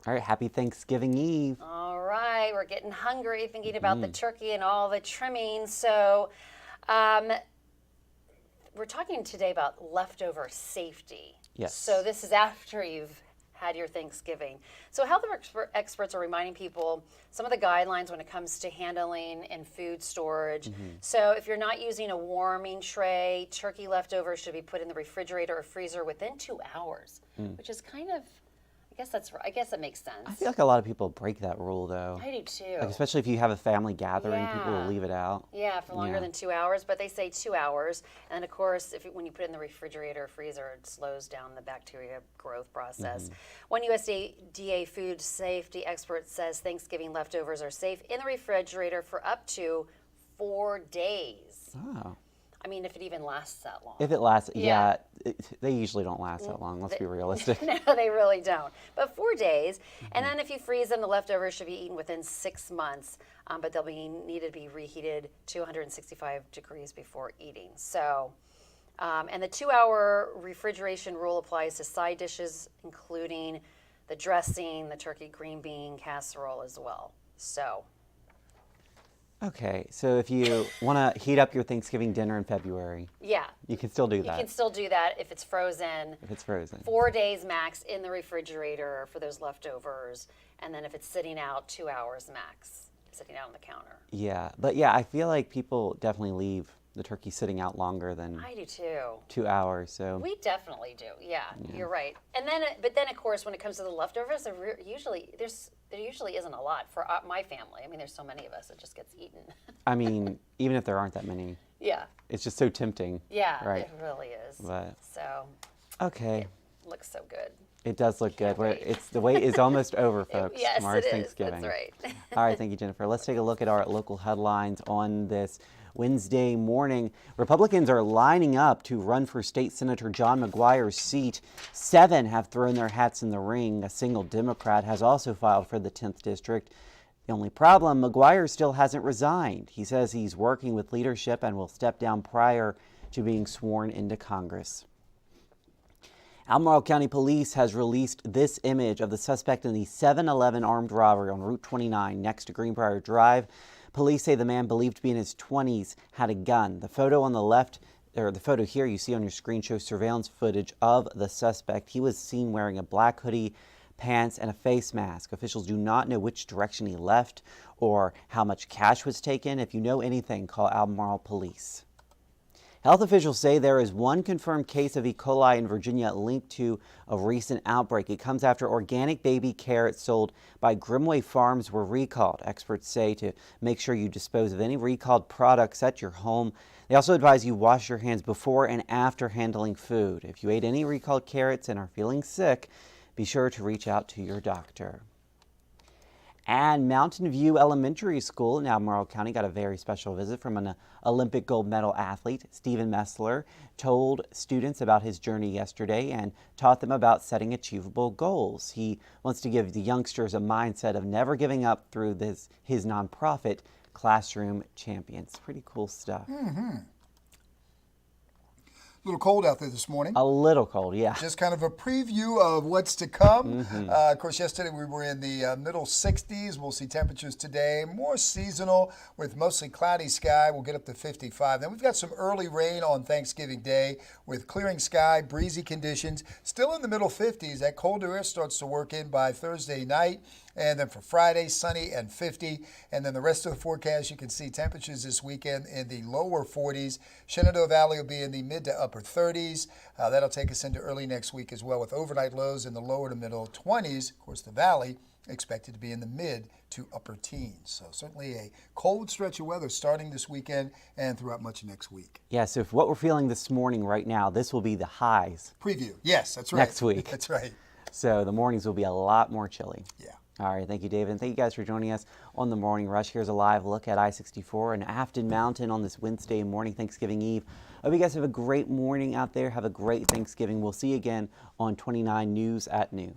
All right, happy Thanksgiving Eve. All right, we're getting hungry thinking about the turkey and all the trimming. So, we're talking today about leftover safety. Yes. So this is after you've had your Thanksgiving. So health experts are reminding people some of the guidelines when it comes to handling and food storage. So if you're not using a warming tray, turkey leftovers should be put in the refrigerator or freezer within 2 hours, which is kind of, I guess that makes sense. I feel like a lot of people break that rule, though. I do too. Like, especially if you have a family gathering, people will leave it out. Yeah, for longer than 2 hours, but they say 2 hours. And of course, when you put it in the refrigerator or freezer, it slows down the bacteria growth process. One USDA food safety expert says Thanksgiving leftovers are safe in the refrigerator for up to 4 days. Oh. I mean, if it even lasts that long. If it lasts, they usually don't last that long. Let's be realistic. No, they really don't. But 4 days. And then if you freeze them, the leftovers should be eaten within 6 months. But they'll be needed to be reheated to 165 degrees before eating. So, and the 2-hour refrigeration rule applies to side dishes, including the dressing, the turkey green bean casserole as well. So. Okay, so if you want to heat up your Thanksgiving dinner in February, you can still do that. You can still do that if it's frozen. If it's frozen. 4 days max in the refrigerator for those leftovers, and then if it's sitting out, 2 hours max, sitting out on the counter. Yeah, but I feel like people definitely leave the turkey sitting out longer than I do too. 2 hours. So we definitely do. Yeah, you're right. And then, but then of course, when it comes to the leftovers, there usually isn't a lot for my family. I mean, there's so many of us, it just gets eaten. I mean, even if there aren't that many, it's just so tempting. Yeah, right? It really is. But, so, okay, it looks so good. It does look good. The wait is almost over, folks. Yes, Tomorrow's it is. Thanksgiving. That's right. All right, thank you, Jennifer. Let's take a look at our local headlines on this Wednesday morning. Republicans are lining up to run for State Senator John McGuire's seat. 7 have thrown their hats in the ring. A single Democrat has also filed for the 10th district. The only problem, McGuire still hasn't resigned. He says he's working with leadership and will step down prior to being sworn into Congress. Albemarle County Police has released this image of the suspect in the 7-Eleven armed robbery on Route 29 next to Greenbrier Drive. Police say the man, believed to be in his 20s, had a gun. The photo on the left, or the photo here you see on your screen, shows surveillance footage of the suspect. He was seen wearing a black hoodie, pants, and a face mask. Officials do not know which direction he left or how much cash was taken. If you know anything, call Albemarle Police. Health officials say there is one confirmed case of E. coli in Virginia linked to a recent outbreak. It comes after organic baby carrots sold by Grimway Farms were recalled. Experts say to make sure you dispose of any recalled products at your home. They also advise you wash your hands before and after handling food. If you ate any recalled carrots and are feeling sick, be sure to reach out to your doctor. And Mountain View Elementary School in Albemarle County got a very special visit from an Olympic gold medal athlete. Stephen Messler told students about his journey yesterday and taught them about setting achievable goals. He wants to give the youngsters a mindset of never giving up through his nonprofit, Classroom Champions. Pretty cool stuff. A little cold out there this morning. A little cold, yeah. Just kind of a preview of what's to come. Of course, yesterday we were in the middle 60s. We'll see temperatures today more seasonal with mostly cloudy sky. We'll get up to 55. Then we've got some early rain on Thanksgiving Day with clearing sky, breezy conditions. Still in the middle 50s. That colder air starts to work in by Thursday night. And then for Friday, sunny and 50. And then the rest of the forecast, you can see temperatures this weekend in the lower 40s. Shenandoah Valley will be in the mid to upper 30s. That'll take us into early next week as well with overnight lows in the lower to middle 20s. Of course, the valley expected to be in the mid to upper teens. So certainly a cold stretch of weather starting this weekend and throughout much of next week. Yeah, so if what we're feeling this morning right now, this will be the highs. Preview. Yes, that's right. Next week. That's right. So the mornings will be a lot more chilly. Yeah. All right, thank you, David. And thank you guys for joining us on the Morning Rush. Here's a live look at I-64 and Afton Mountain on this Wednesday morning, Thanksgiving Eve. I hope you guys have a great morning out there. Have a great Thanksgiving. We'll see you again on 29 News at noon.